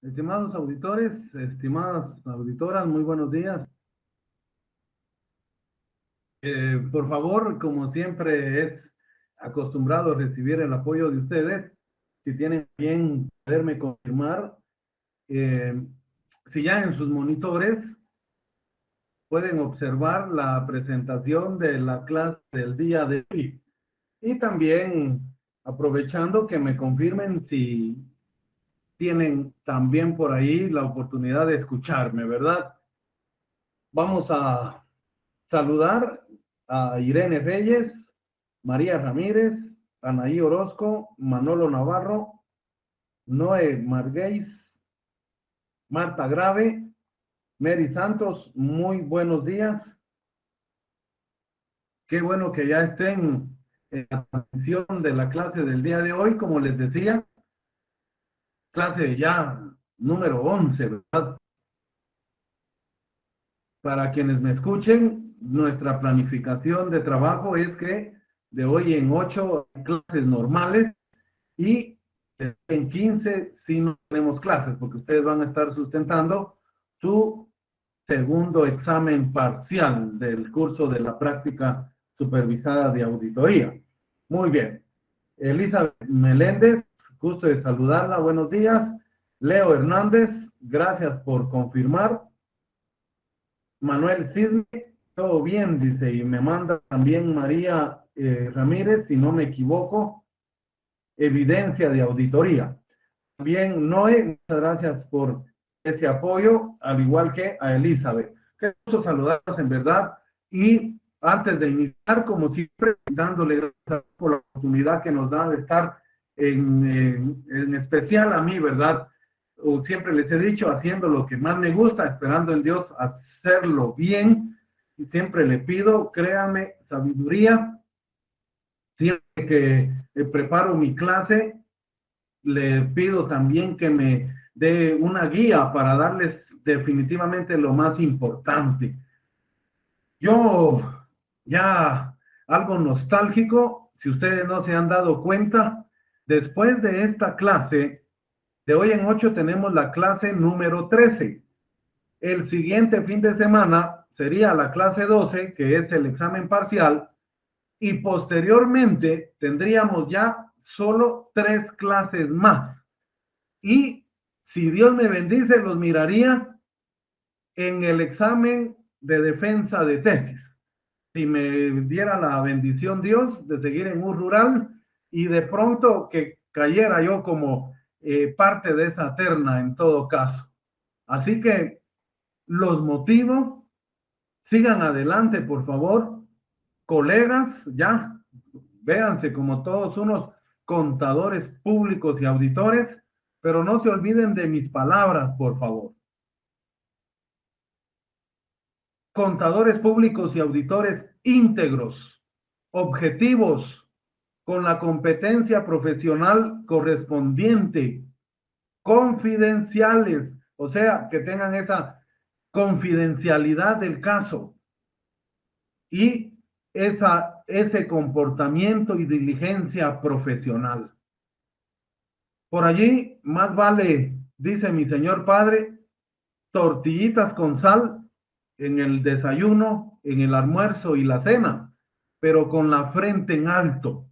Estimados auditores, estimadas auditoras, muy buenos días. Por favor, como siempre es acostumbrado recibir el apoyo de ustedes, si tienen bien poderme confirmar, eh, si ya en sus monitores pueden observar la presentación de la clase del día de hoy. Y también aprovechando que me confirmen si tienen también por ahí la oportunidad de escucharme, ¿verdad? Vamos a saludar a Irene Reyes, María Ramírez, Anaí Orozco, Manolo Navarro, Noé Margueis, Marta Grave, Mary Santos, muy buenos días. Qué bueno que ya estén en la transmisión de la clase del día de hoy, como les decía, clase ya número 11, ¿verdad? Para quienes me escuchen, nuestra planificación de trabajo es que de hoy en 8 clases normales y en 15 sí no tenemos clases, porque ustedes van a estar sustentando su segundo examen parcial del curso de la práctica supervisada de auditoría. Muy bien. Elizabeth Meléndez, gusto de saludarla, buenos días. Leo Hernández, gracias por confirmar. Manuel Sidney, todo bien, dice, y me manda también María Ramírez, si no me equivoco, evidencia de auditoría. También Noé, muchas gracias por ese apoyo, al igual que a Elizabeth. Qué gusto saludarlos en verdad. Y antes de iniciar, como siempre, dándole gracias por la oportunidad que nos da de estar en especial a mí, ¿verdad? O siempre les he dicho, haciendo lo que más me gusta, esperando en Dios hacerlo bien. Y siempre le pido, créame, sabiduría. Siempre que preparo mi clase, le pido también que me dé una guía para darles definitivamente lo más importante. Yo ya algo nostálgico, si ustedes no se han dado cuenta, después de esta clase, de hoy en 8 tenemos la clase número 13. El siguiente fin de semana sería la clase 12, que es el examen parcial, y posteriormente tendríamos ya solo 3 clases más. Y si Dios me bendice, los miraría en el examen de defensa de tesis. Si me diera la bendición Dios de seguir en un rural y de pronto que cayera yo como parte de esa terna en todo caso. Así que los motivo, sigan adelante, por favor. Colegas, ya, véanse como todos unos contadores públicos y auditores, pero no se olviden de mis palabras, por favor. Contadores públicos y auditores íntegros, objetivos, con la competencia profesional correspondiente, confidenciales, o sea, que tengan esa confidencialidad del caso y ese comportamiento y diligencia profesional. Por allí, más vale, dice mi señor padre, tortillitas con sal en el desayuno, en el almuerzo y la cena, pero con la frente en alto.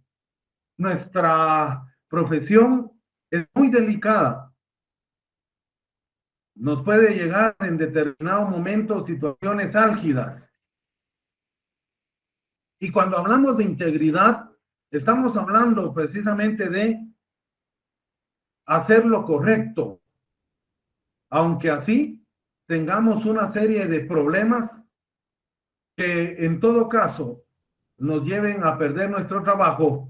Nuestra profesión es muy delicada. Nos puede llegar en determinado momento situaciones álgidas. Y cuando hablamos de integridad, estamos hablando precisamente de hacer lo correcto, aunque así tengamos una serie de problemas que en todo caso nos lleven a perder nuestro trabajo,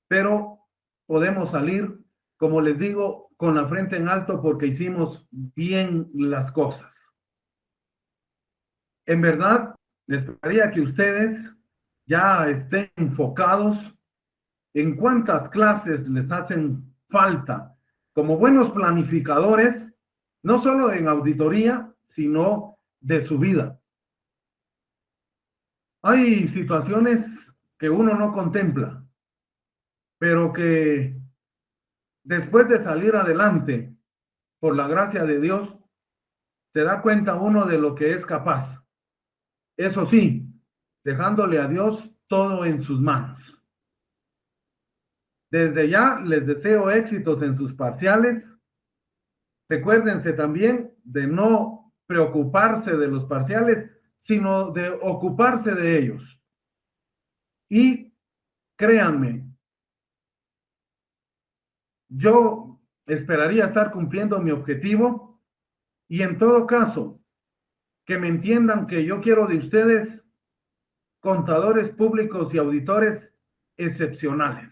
pero podemos salir, como les digo, con la frente en alto porque hicimos bien las cosas. En verdad, esperaría que ustedes ya estén enfocados en cuántas clases les hacen falta como buenos planificadores, no solo en auditoría, sino de su vida. Hay situaciones que uno no contempla, pero que después de salir adelante por la gracia de Dios, se da cuenta uno de lo que es capaz. Eso sí, dejándole a Dios todo en sus manos. Desde ya les deseo éxitos en sus parciales. Recuérdense también de no preocuparse de los parciales, sino de ocuparse de ellos. Y créanme, yo esperaría estar cumpliendo mi objetivo y en todo caso, que me entiendan que yo quiero de ustedes contadores públicos y auditores excepcionales.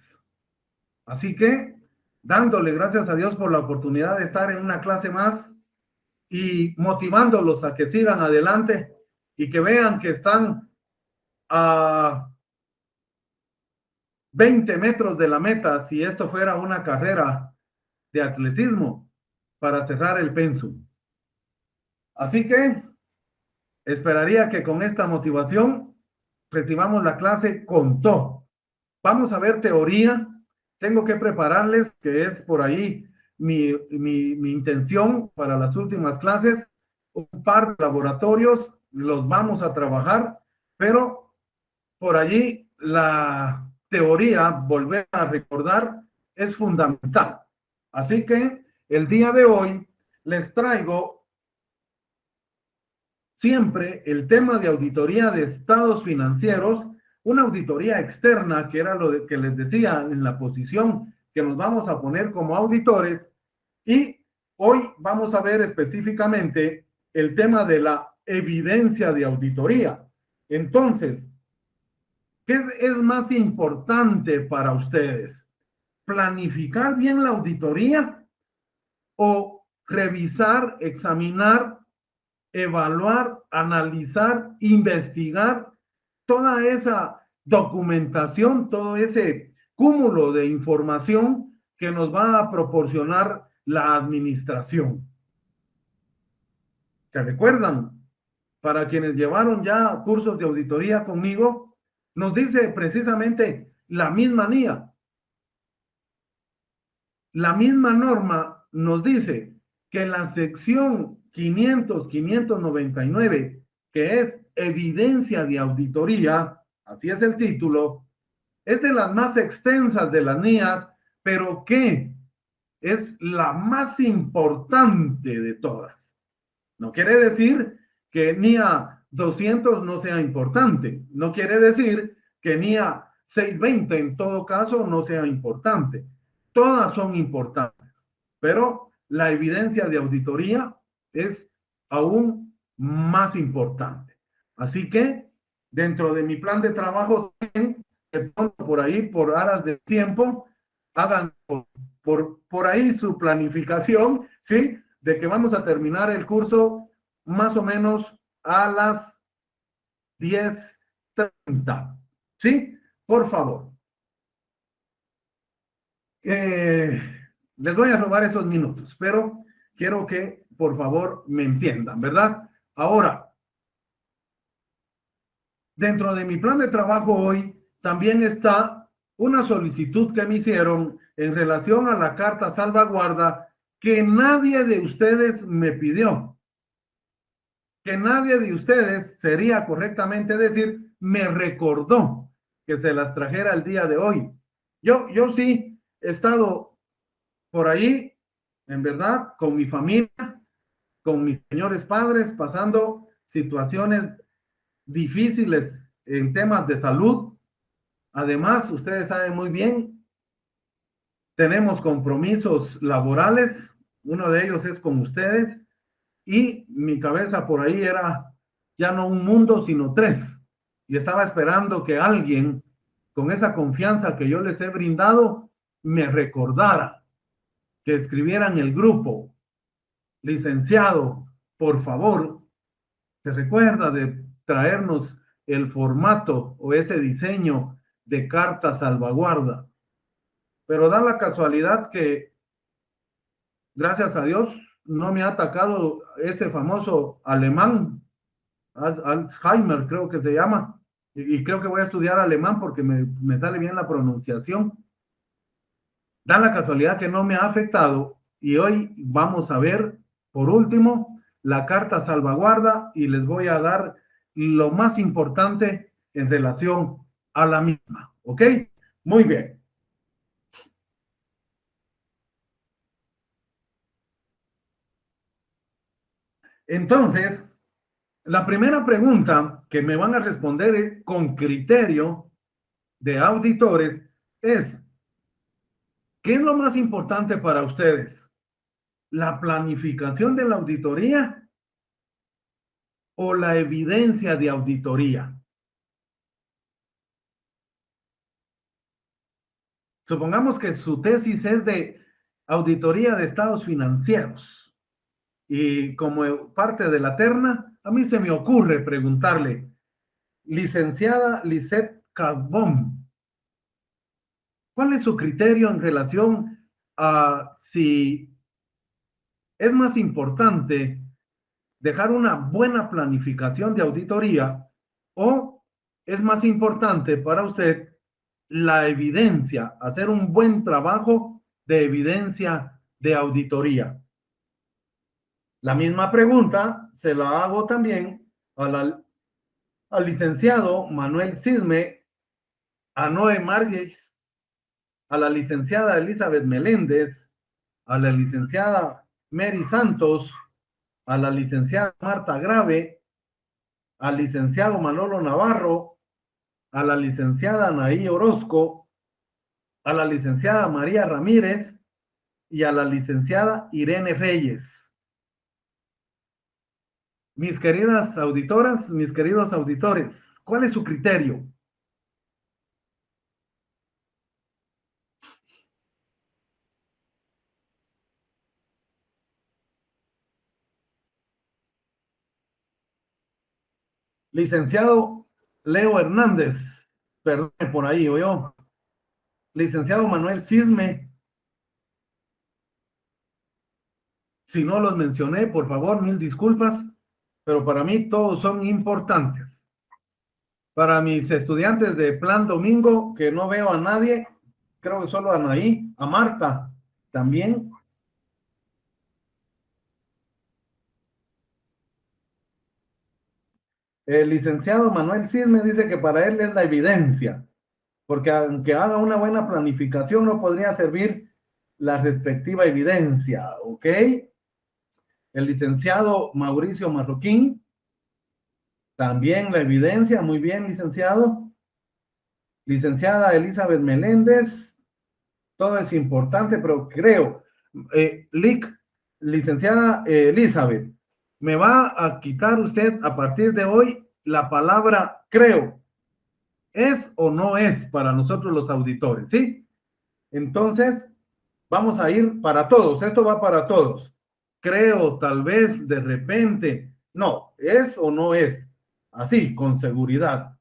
Así que, dándole gracias a Dios por la oportunidad de estar en una clase más y motivándolos a que sigan adelante y que vean que están a 20 metros de la meta si esto fuera una carrera de atletismo para cerrar el pensum. Así que esperaría que con esta motivación recibamos la clase con todo. Vamos a ver teoría. Tengo que prepararles, que es por ahí mi intención para las últimas clases, un par de laboratorios, los vamos a trabajar, pero por allí la teoría, volver a recordar, es fundamental. Así que el día de hoy les traigo siempre el tema de auditoría de estados financieros, una auditoría externa, que era lo que les decía en la posición que nos vamos a poner como auditores, y hoy vamos a ver específicamente el tema de la evidencia de auditoría. Entonces, ¿qué es más importante para ustedes? ¿Planificar bien la auditoría o revisar, examinar, evaluar, analizar, investigar toda esa documentación, todo ese cúmulo de información que nos va a proporcionar la administración? ¿Se recuerdan? Para quienes llevaron ya cursos de auditoría conmigo, nos dice precisamente la misma NIA. La misma norma nos dice que en la sección 599, que es evidencia de auditoría, así es el título, es de las más extensas de las NIAs, pero que es la más importante de todas. No quiere decir que NIA 200 no sea importante, no quiere decir que NIA 620 en todo caso no sea importante. Todas son importantes, pero la evidencia de auditoría es aún más importante. Así que dentro de mi plan de trabajo, por ahí, por aras de tiempo, hagan por ahí su planificación, ¿sí? De que vamos a terminar el curso más o menos a las 10:30, ¿sí? Por favor. Les voy a robar esos minutos, pero quiero que por favor me entiendan, ¿verdad? Ahora, dentro de mi plan de trabajo hoy también está una solicitud que me hicieron en relación a la carta salvaguarda que nadie de ustedes me pidió. Que nadie de ustedes, sería correctamente decir, me recordó que se las trajera el día de hoy. Yo sí he estado por ahí, en verdad, con mi familia, con mis señores padres, pasando situaciones difíciles en temas de salud. Además, ustedes saben muy bien, tenemos compromisos laborales, uno de ellos es con ustedes, y mi cabeza por ahí era ya no un mundo, sino tres. Y estaba esperando que alguien, con esa confianza que yo les he brindado, me recordara, que escribiera en el grupo: licenciado, por favor, ¿se recuerda de traernos el formato o ese diseño de carta salvaguarda? Pero da la casualidad que, gracias a Dios, no me ha atacado ese famoso alemán, Alzheimer creo que se llama, y creo que voy a estudiar alemán porque me sale bien la pronunciación. Da la casualidad que no me ha afectado Y hoy vamos a ver, por último, la carta salvaguarda y les voy a dar lo más importante en relación a la misma. ¿Ok? Muy bien. Entonces, la primera pregunta que me van a responder con criterio de auditores es, ¿qué es lo más importante para ustedes? ¿La planificación de la auditoría o la evidencia de auditoría? Supongamos que su tesis es de auditoría de estados financieros y como parte de la terna, a mí se me ocurre preguntarle, licenciada Lisette Carbón, ¿cuál es su criterio en relación a si es más importante dejar una buena planificación de auditoría o es más importante para usted la evidencia, hacer un buen trabajo de evidencia de auditoría? La misma pregunta se la hago también al licenciado Manuel Cisme, a Noé Márquez, a la licenciada Elizabeth Meléndez, a la licenciada Mary Santos, a la licenciada Marta Grave, al licenciado Manolo Navarro, a la licenciada Anaí Orozco, a la licenciada María Ramírez y a la licenciada Irene Reyes. Mis queridas auditoras, mis queridos auditores, ¿cuál es su criterio? Licenciado Leo Hernández, perdón por ahí, o yo. Licenciado Manuel Cisme, si no los mencioné, por favor, mil disculpas, pero para mí todos son importantes. Para mis estudiantes de Plan Domingo, que no veo a nadie, creo que solo a Anaí, a Marta también. El licenciado Manuel Cisme dice que para él es la evidencia, porque aunque haga una buena planificación, no podría servir la respectiva evidencia, ¿ok? El licenciado Mauricio Marroquín, también la evidencia, muy bien, licenciado. Licenciada Elizabeth Meléndez, todo es importante, pero creo, licenciada Elizabeth, me va a quitar usted a partir de hoy la palabra creo. ¿Es o no es para nosotros los auditores? ¿Sí? Entonces, vamos a ir para todos. Esto va para todos. Creo, tal vez, de repente. No, ¿es o no es? Así, con seguridad.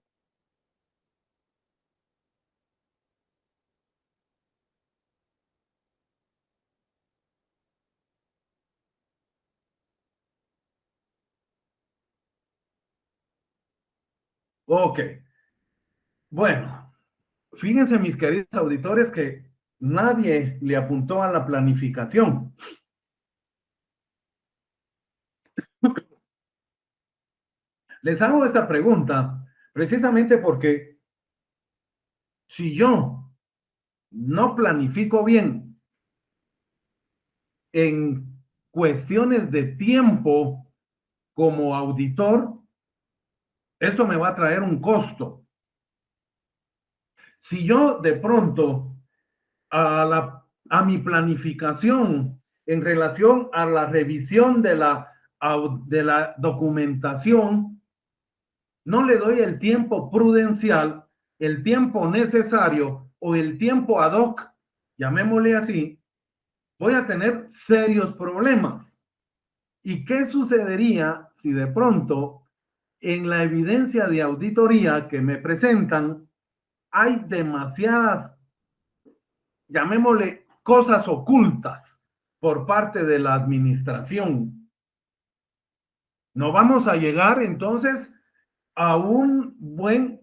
Ok. Bueno, fíjense mis queridos auditores que nadie le apuntó a la planificación. Les hago esta pregunta precisamente porque si yo no planifico bien en cuestiones de tiempo como auditor, esto me va a traer un costo. Si yo de pronto a mi planificación en relación a la revisión de la documentación, no le doy el tiempo prudencial, el tiempo necesario o el tiempo ad hoc, llamémosle así, voy a tener serios problemas. ¿Y qué sucedería si de pronto en la evidencia de auditoría que me presentan hay demasiadas, llamémosle, cosas ocultas por parte de la administración? No vamos a llegar entonces a un buen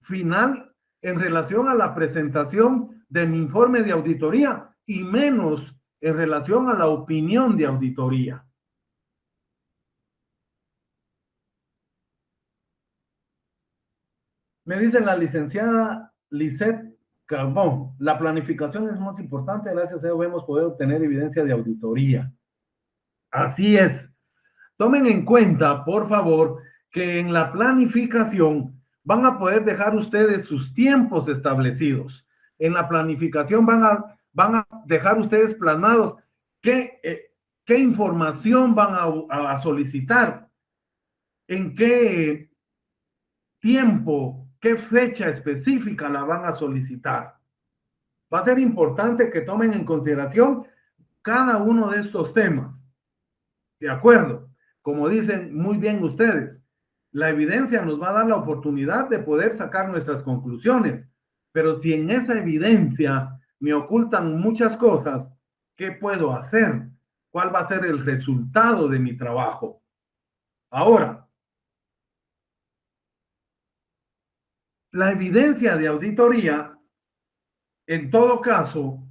final en relación a la presentación de mi informe de auditoría y menos en relación a la opinión de auditoría. Me dice la licenciada Lisette Carbón, la planificación es más importante, gracias a ello hemos podido obtener evidencia de auditoría. Así es. Tomen en cuenta, por favor, que en la planificación van a poder dejar ustedes sus tiempos establecidos. En la planificación van a dejar ustedes plasmados qué información van a solicitar, en qué tiempo, qué fecha específica la van a solicitar. Va a ser importante que tomen en consideración cada uno de estos temas. ¿De acuerdo? Como dicen muy bien ustedes, la evidencia nos va a dar la oportunidad de poder sacar nuestras conclusiones, pero si en esa evidencia me ocultan muchas cosas, ¿qué puedo hacer? ¿Cuál va a ser el resultado de mi trabajo? Ahora, la evidencia de auditoría, en todo caso,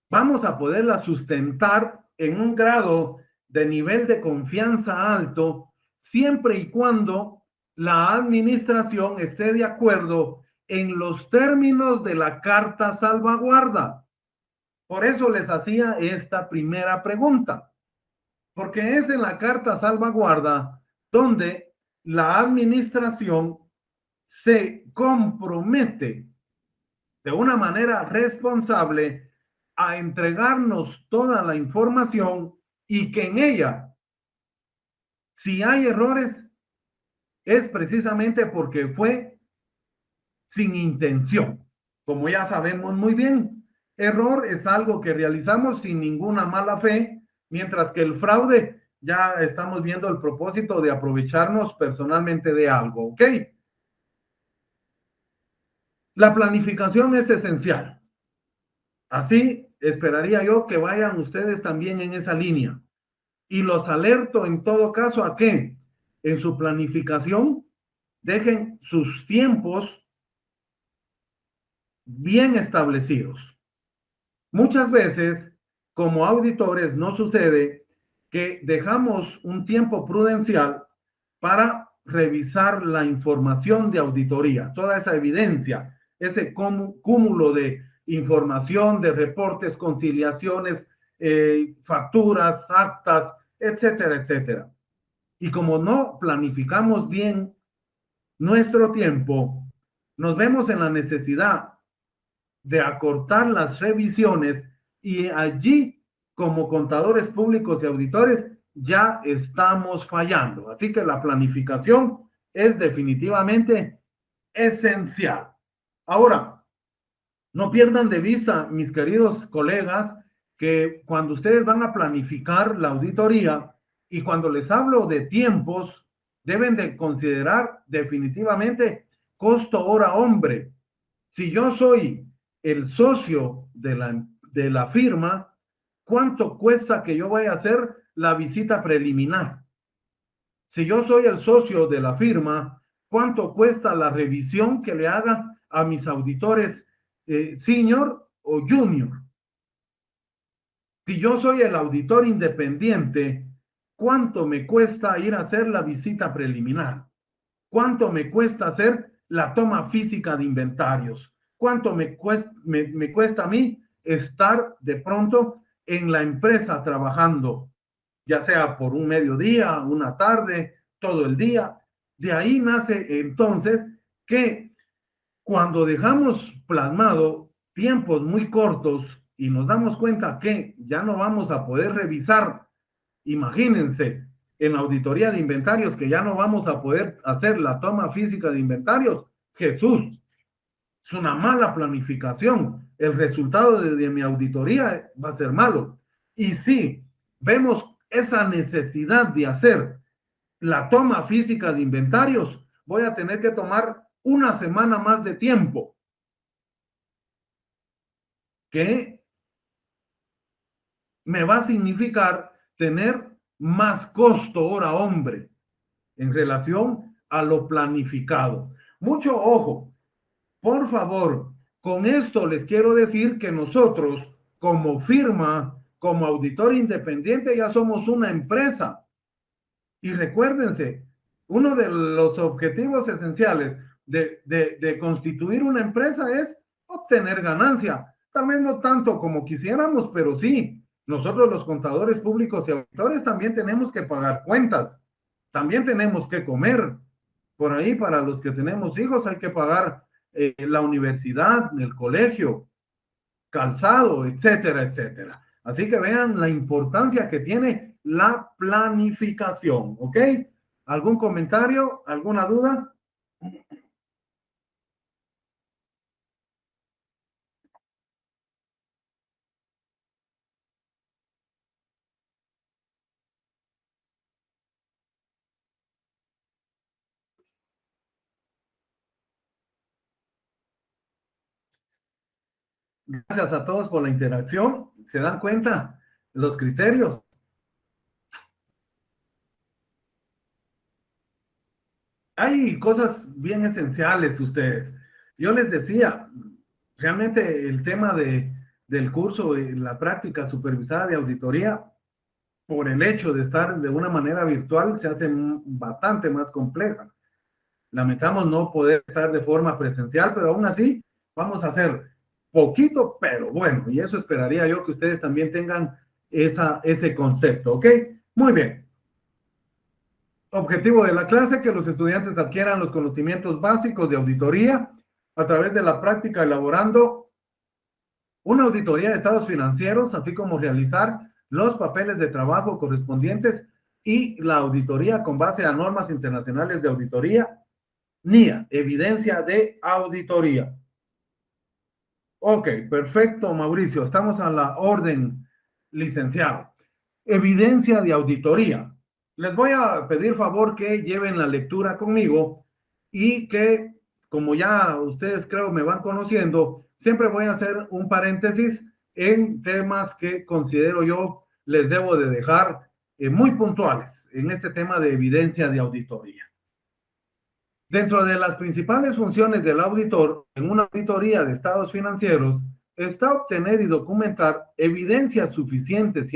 vamos a poderla sustentar en un grado de nivel de confianza alto, siempre y cuando la administración esté de acuerdo en los términos de la carta salvaguarda. Por eso les hacía esta primera pregunta, porque es en la carta salvaguarda donde la administración se compromete de una manera responsable a entregarnos toda la información y que en ella, si hay errores, es precisamente porque fue sin intención. Como ya sabemos muy bien, error es algo que realizamos sin ninguna mala fe, mientras que el fraude ya estamos viendo el propósito de aprovecharnos personalmente de algo, ¿ok? La planificación es esencial. Así esperaría yo que vayan ustedes también en esa línea. Y los alerto en todo caso a que en su planificación dejen sus tiempos bien establecidos. Muchas veces, como auditores, no sucede que dejamos un tiempo prudencial para revisar la información de auditoría, toda esa evidencia, ese cúmulo de información, de reportes, conciliaciones, facturas, actas, etcétera, etcétera. Y como no planificamos bien nuestro tiempo, nos vemos en la necesidad de acortar las revisiones y allí, como contadores públicos y auditores, ya estamos fallando. Así que la planificación es definitivamente esencial. Ahora, no pierdan de vista, mis queridos colegas, que cuando ustedes van a planificar la auditoría y cuando les hablo de tiempos, deben de considerar definitivamente costo hora hombre. Si yo soy el socio de la firma, ¿cuánto cuesta que yo vaya a hacer la visita preliminar? Si yo soy el socio de la firma, ¿cuánto cuesta la revisión que le haga a mis auditores senior o junior? Si yo soy el auditor independiente, ¿cuánto me cuesta ir a hacer la visita preliminar? ¿Cuánto me cuesta hacer la toma física de inventarios? ¿Cuánto me cuesta a mí estar de pronto en la empresa trabajando, ya sea por un mediodía, una tarde, todo el día? De ahí nace entonces que cuando dejamos plasmado tiempos muy cortos y nos damos cuenta que ya no vamos a poder revisar, imagínense, en la auditoría de inventarios que ya no vamos a poder hacer la toma física de inventarios, Jesús, es una mala planificación. El resultado de mi auditoría va a ser malo. Y si vemos esa necesidad de hacer la toma física de inventarios, voy a tener que tomar una semana más de tiempo, que me va a significar tener más costo hora hombre en relación a lo planificado. Mucho ojo, por favor, con esto les quiero decir que nosotros como firma como auditor independiente ya somos una empresa. Y recuérdense, uno de los objetivos esenciales de constituir una empresa es obtener ganancia. Tal vez no tanto como quisiéramos, pero sí, nosotros los contadores públicos y auditores también tenemos que pagar cuentas, también tenemos que comer. Por ahí, para los que tenemos hijos, hay que pagar la universidad, el colegio, calzado, etcétera, etcétera. Así que vean la importancia que tiene la planificación, ¿ok? ¿Algún comentario? ¿Alguna duda? Gracias a todos por la interacción. ¿Se dan cuenta? Los criterios. Hay cosas bien esenciales, ustedes. Yo les decía, realmente el tema del curso, la práctica supervisada de auditoría, por el hecho de estar de una manera virtual, se hace bastante más compleja. Lamentamos no poder estar de forma presencial, pero aún así vamos a hacer poquito, pero bueno, y eso esperaría yo que ustedes también tengan ese concepto, ¿ok? Muy bien. Objetivo de la clase, que los estudiantes adquieran los conocimientos básicos de auditoría a través de la práctica elaborando una auditoría de estados financieros, así como realizar los papeles de trabajo correspondientes y la auditoría con base a normas internacionales de auditoría, NIA, evidencia de auditoría. Ok, perfecto, Mauricio. Estamos a la orden, licenciado. Evidencia de auditoría. Les voy a pedir favor que lleven la lectura conmigo y que, como ya ustedes creo me van conociendo, siempre voy a hacer un paréntesis en temas que considero yo les debo de dejar muy puntuales en este tema de evidencia de auditoría. Dentro de las principales funciones del auditor en una auditoría de estados financieros está obtener y documentar evidencias suficientes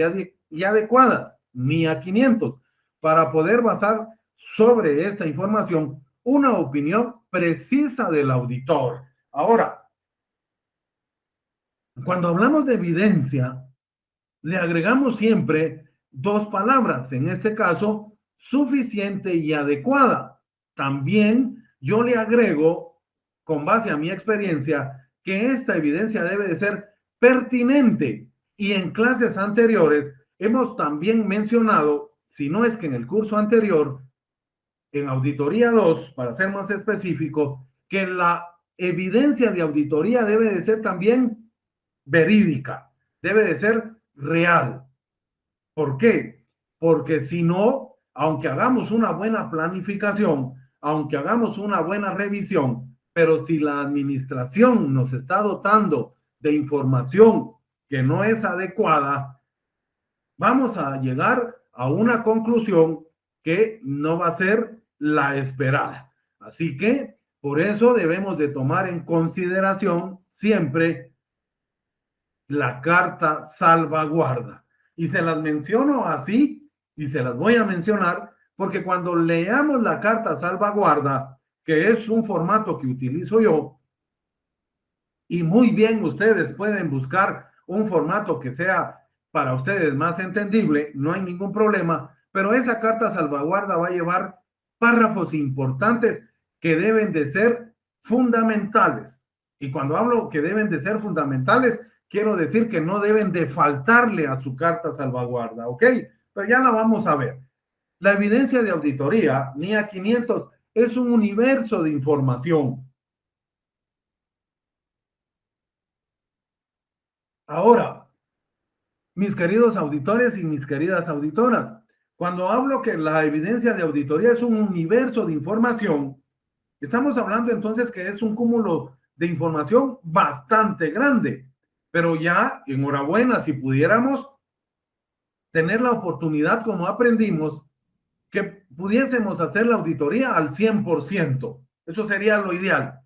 y adecuadas, NIA 500, para poder basar sobre esta información una opinión precisa del auditor. Ahora, cuando hablamos de evidencia, le agregamos siempre dos palabras, en este caso, suficiente y adecuada. También yo le agrego, con base a mi experiencia, que esta evidencia debe de ser pertinente. Y en clases anteriores hemos también mencionado, si no es que en el curso anterior, en Auditoría 2, para ser más específico, que la evidencia de auditoría debe de ser también verídica, debe de ser real. ¿Por qué? Porque si no, aunque hagamos una buena planificación, aunque hagamos una buena revisión, pero si la administración nos está dotando de información que no es adecuada, vamos a llegar a una conclusión que no va a ser la esperada. Así que por eso debemos de tomar en consideración siempre la carta salvaguarda. Y se las menciono así y se las voy a mencionar porque cuando leamos la carta salvaguarda, que es un formato que utilizo yo, y muy bien ustedes pueden buscar un formato que sea para ustedes más entendible, no hay ningún problema, pero esa carta salvaguarda va a llevar párrafos importantes que deben de ser fundamentales. Y cuando hablo que deben de ser fundamentales, quiero decir que no deben de faltarle a su carta salvaguarda, ¿ok? Pero ya la vamos a ver. La evidencia de auditoría, NIA 500, es un universo de información. Ahora, mis queridos auditores y mis queridas auditoras, cuando hablo que la evidencia de auditoría es un universo de información, estamos hablando entonces que es un cúmulo de información bastante grande, pero ya, enhorabuena, si pudiéramos tener la oportunidad, como aprendimos, que pudiésemos hacer la auditoría al 100%. Eso sería lo ideal.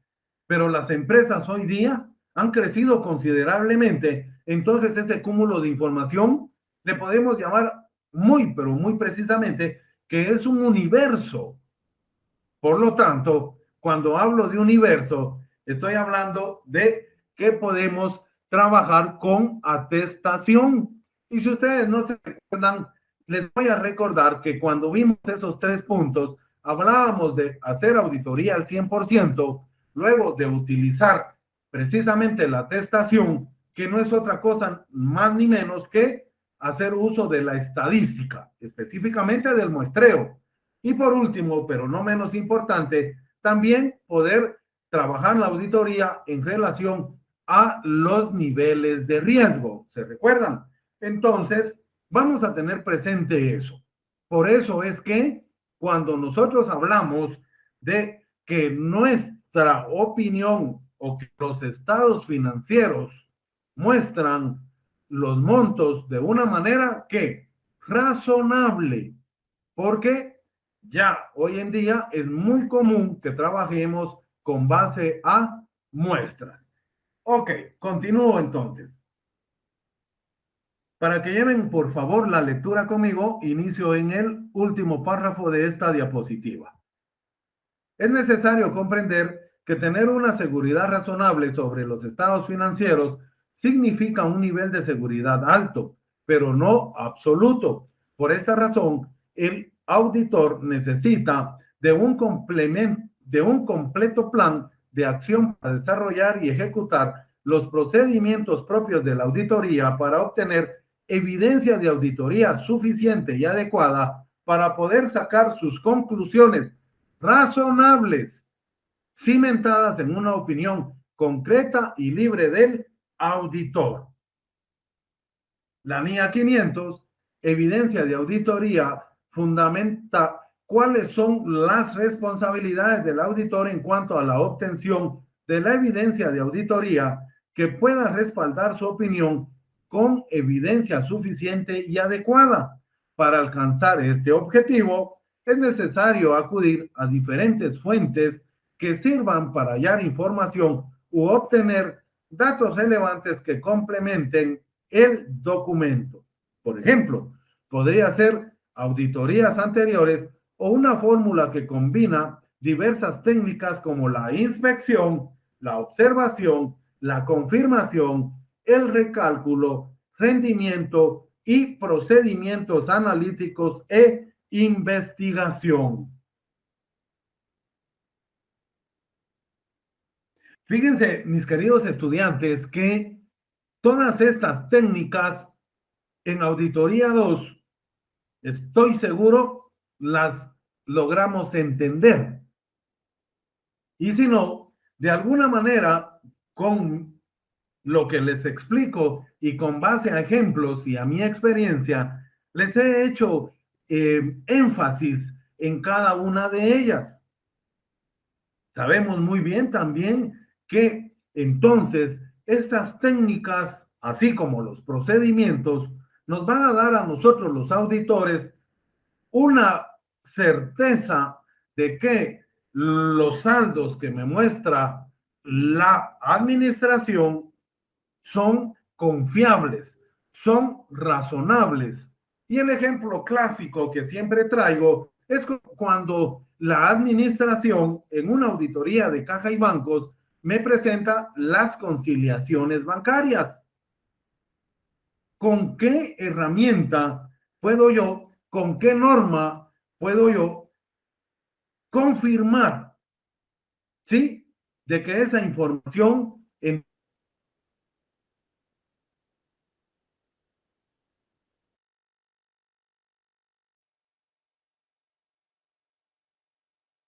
Pero las empresas hoy día han crecido considerablemente entonces ese cúmulo de información le podemos llamar pero muy precisamente, que es un universo. Por lo tanto, cuando hablo de universo, estoy hablando de que podemos trabajar con atestación. Y si ustedes no se recuerdan, les voy a recordar que cuando vimos esos 3 puntos, hablábamos de hacer auditoría al 100%, luego de utilizar precisamente la atestación, que no es otra cosa más ni menos que hacer uso de la estadística, específicamente del muestreo. Y por último, pero no menos importante, también poder trabajar la auditoría en relación a los niveles de riesgo. ¿Se recuerdan? Entonces, vamos a tener presente eso. Por eso es que cuando nosotros hablamos de que nuestra opinión o que los estados financieros muestran los montos de una manera que razonable, porque ya hoy en día es muy común que trabajemos con base a muestras. Ok, continúo entonces. Para que lleven por favor la lectura conmigo, inicio en el último párrafo de esta diapositiva. Es necesario comprender que tener una seguridad razonable sobre los estados financieros significa un nivel de seguridad alto, pero no absoluto. Por esta razón, el auditor necesita de un completo plan de acción para desarrollar y ejecutar los procedimientos propios de la auditoría para obtener evidencia de auditoría suficiente y adecuada para poder sacar sus conclusiones razonables, cimentadas en una opinión concreta y libre del auditor. La NIA 500, evidencia de auditoría, fundamenta cuáles son las responsabilidades del auditor en cuanto a la obtención de la evidencia de auditoría que pueda respaldar su opinión con evidencia suficiente y adecuada. Para alcanzar este objetivo, es necesario acudir a diferentes fuentes que sirvan para hallar información u obtener datos relevantes que complementen el documento. Por ejemplo, podría ser auditorías anteriores o una fórmula que combina diversas técnicas como la inspección, la observación, la confirmación, el recálculo, rendimiento y procedimientos analíticos e investigación. Fíjense, mis queridos estudiantes, que todas estas técnicas en Auditoría 2, estoy seguro, las logramos entender. Y si no, de alguna manera, con lo que les explico y con base a ejemplos y a mi experiencia, les he hecho énfasis en cada una de ellas. Sabemos muy bien también que entonces estas técnicas, así como los procedimientos, nos van a dar a nosotros los auditores una certeza de que los saldos que me muestra la administración son confiables, son razonables. Y el ejemplo clásico que siempre traigo es cuando la administración en una auditoría de caja y bancos me presenta las conciliaciones bancarias. ¿Con qué herramienta puedo yo, con qué norma puedo yo confirmar, ¿sí?, de que esa información en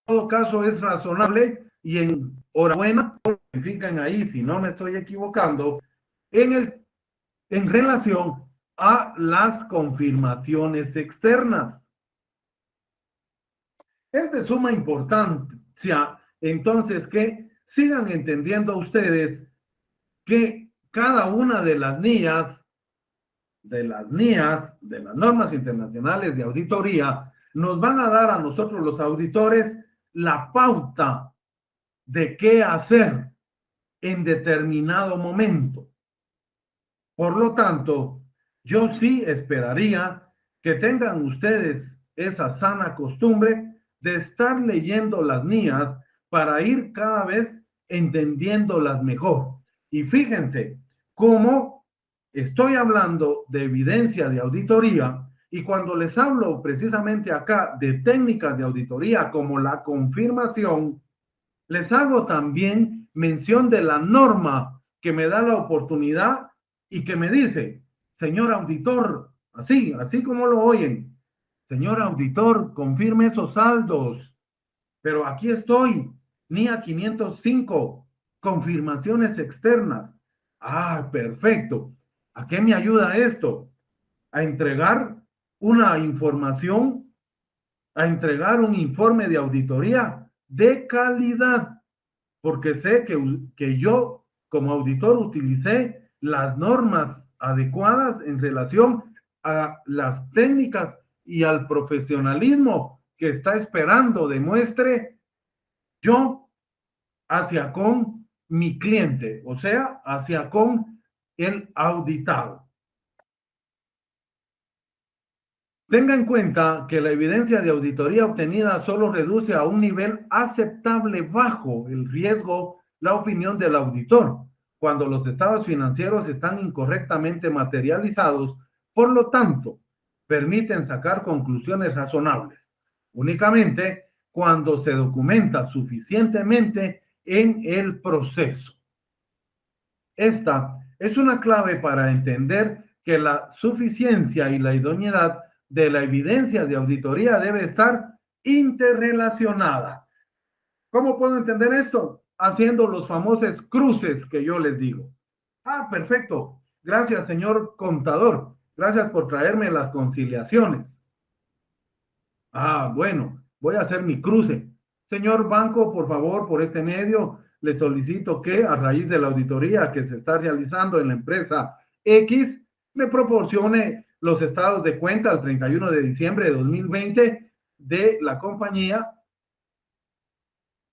todo caso es razonable y enhorabuena, verifican ahí si no me estoy equivocando, en relación a las confirmaciones externas. Es de suma importancia, entonces, que sigan entendiendo ustedes que cada una de las NIAs, de las normas internacionales de auditoría, nos van a dar a nosotros los auditores la pauta de qué hacer en determinado momento. Por lo tanto, yo sí esperaría que tengan ustedes esa sana costumbre de estar leyendo las mías para ir cada vez entendiéndolas mejor. Y fíjense cómo estoy hablando de evidencia de auditoría y cuando les hablo precisamente acá de técnicas de auditoría como la confirmación, les hago también mención de la norma que me da la oportunidad y que me dice, señor auditor, así como lo oyen, señor auditor, confirme esos saldos, pero aquí estoy, NIA 505, confirmaciones externas. Ah, perfecto. ¿A qué me ayuda esto? A entregar una información, a entregar un informe de auditoría de calidad porque sé que yo como auditor utilicé las normas adecuadas en relación a las técnicas y al profesionalismo que está esperando demuestre yo hacia con mi cliente, o sea, hacia con el auditado. Tenga en cuenta que la evidencia de auditoría obtenida solo reduce a un nivel aceptable bajo el riesgo la opinión del auditor, cuando los estados financieros están incorrectamente materializados, por lo tanto, permiten sacar conclusiones razonables, únicamente cuando se documenta suficientemente en el proceso. Esta es una clave para entender que la suficiencia y la idoneidad de la evidencia de auditoría debe estar interrelacionada. ¿Cómo puedo entender esto? Haciendo los famosos cruces que yo les digo. Ah, perfecto. Gracias, señor contador. Gracias por traerme las conciliaciones. Ah, bueno, voy a hacer mi cruce. Señor banco, por favor, por este medio, le solicito que a raíz de la auditoría que se está realizando en la empresa X, me proporcione los estados de cuenta al 31 de diciembre de 2020 de la compañía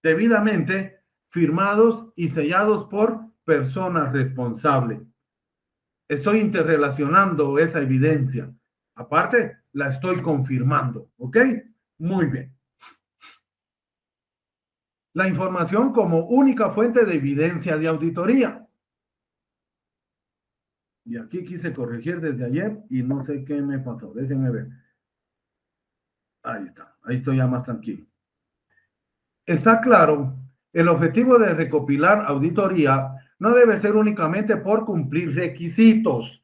debidamente firmados y sellados por personas responsables. Estoy interrelacionando esa evidencia. Aparte, la estoy confirmando, ¿ok? Muy bien. La información como única fuente de evidencia de auditoría. Y aquí quise corregir desde ayer y no sé qué me pasó. Déjenme ver. Ahí está. Ahí estoy ya más tranquilo. Está claro, el objetivo de recopilar auditoría no debe ser únicamente por cumplir requisitos.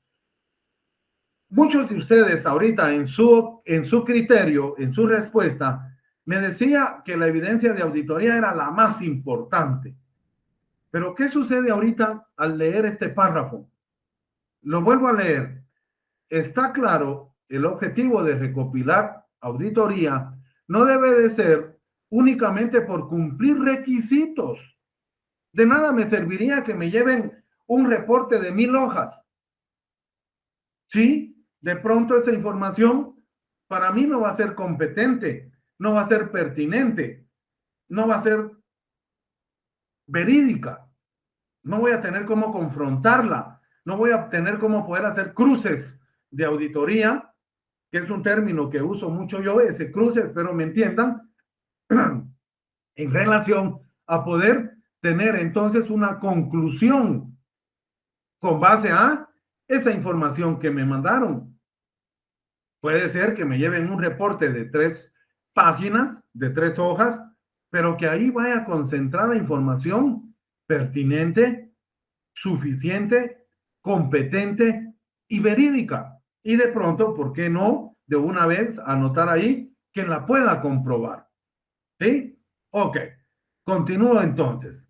Muchos de ustedes ahorita en su criterio, en su respuesta, me decía que la evidencia de auditoría era la más importante. Pero ¿qué sucede ahorita al leer este párrafo? Lo vuelvo a leer. Está claro, el objetivo de recopilar auditoría no debe de ser únicamente por cumplir requisitos. De nada me serviría que me lleven un reporte de 1000 hojas. Sí, de pronto esa información para mí no va a ser competente, no va a ser pertinente, no va a ser verídica. No voy a tener cómo confrontarla, no voy a tener cómo poder hacer cruces de auditoría, que es un término que uso mucho yo, ese cruce, espero me entiendan, en relación a poder tener entonces una conclusión con base a esa información que me mandaron. Puede ser que me lleven un reporte de 3 páginas, de 3 hojas, pero que ahí vaya concentrada información pertinente, suficiente, competente y verídica. Y de pronto, ¿por qué no? De una vez anotar ahí que la pueda comprobar. ¿Sí? Ok. Continúo entonces.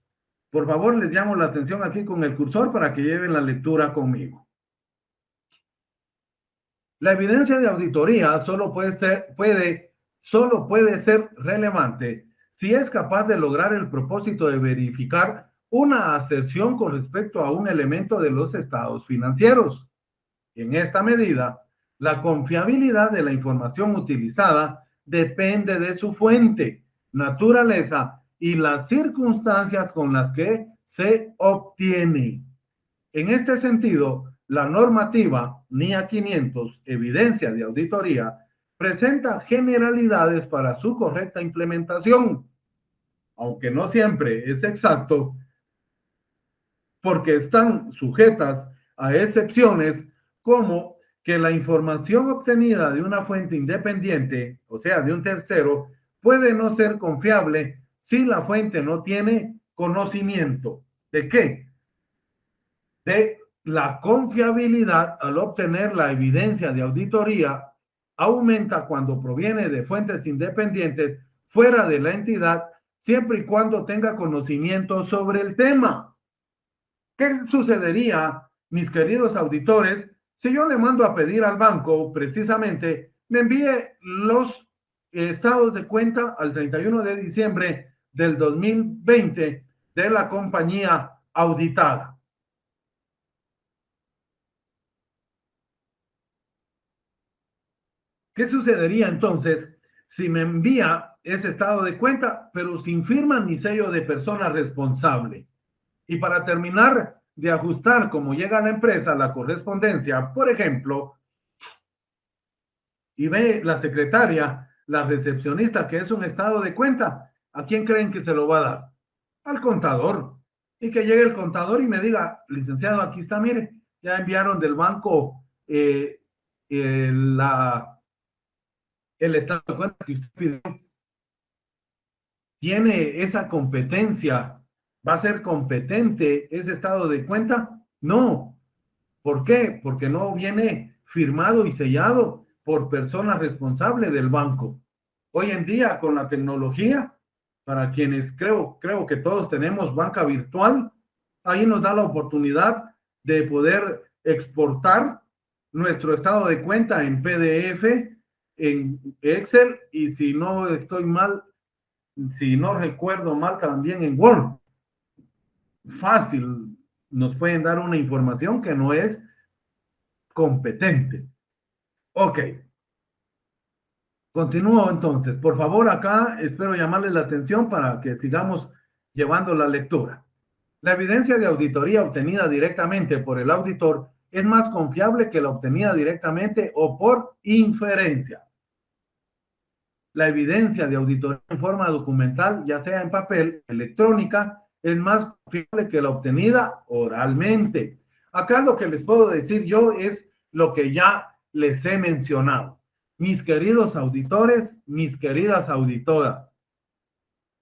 Por favor, les llamo la atención aquí con el cursor para que lleven la lectura conmigo. La evidencia de auditoría solo puede ser relevante si es capaz de lograr el propósito de verificar una aserción con respecto a un elemento de los estados financieros. En esta medida, la confiabilidad de la información utilizada depende de su fuente, naturaleza y las circunstancias con las que se obtiene. En este sentido, La normativa NIA 500, evidencia de auditoría, presenta generalidades para su correcta implementación, aunque no siempre es exacto, porque están sujetas a excepciones como que la información obtenida de una fuente independiente, o sea, de un tercero, puede no ser confiable si la fuente no tiene conocimiento. ¿De qué? De la confiabilidad al obtener la evidencia de auditoría aumenta cuando proviene de fuentes independientes fuera de la entidad, siempre y cuando tenga conocimiento sobre el tema. ¿Qué sucedería, mis queridos auditores, si yo le mando a pedir al banco precisamente me envíe los estados de cuenta al 31 de diciembre del 2020 de la compañía auditada? ¿Qué sucedería entonces si me envía ese estado de cuenta, pero sin firma ni sello de persona responsable? Y para terminar de ajustar cómo llega a la empresa la correspondencia, por ejemplo, y ve la secretaria, la recepcionista, que es un estado de cuenta, ¿a quién creen que se lo va a dar? Al contador. Y que llegue el contador y me diga, licenciado, aquí está, mire, ya enviaron del banco la el estado de cuenta que usted pidió. ¿Tiene esa competencia? ¿Va a ser competente ese estado de cuenta? No. ¿Por qué? Porque no viene firmado y sellado por persona responsable del banco. Hoy en día, con la tecnología, para quienes creo que todos tenemos banca virtual, ahí nos da la oportunidad de poder exportar nuestro estado de cuenta en PDF, en Excel, y si no estoy mal, si no recuerdo mal, también en Word. Fácil, nos pueden dar una información que no es competente. Ok, continúo entonces. Por favor, acá espero llamarles la atención para que sigamos llevando la lectura. La evidencia de auditoría obtenida directamente por el auditor es más confiable que la obtenida directamente o por inferencia. La evidencia de auditoría en forma documental, ya sea en papel, electrónica, es más confiable que la obtenida oralmente. Acá lo que les puedo decir yo es lo que ya les he mencionado. Mis queridos auditores, mis queridas auditoras,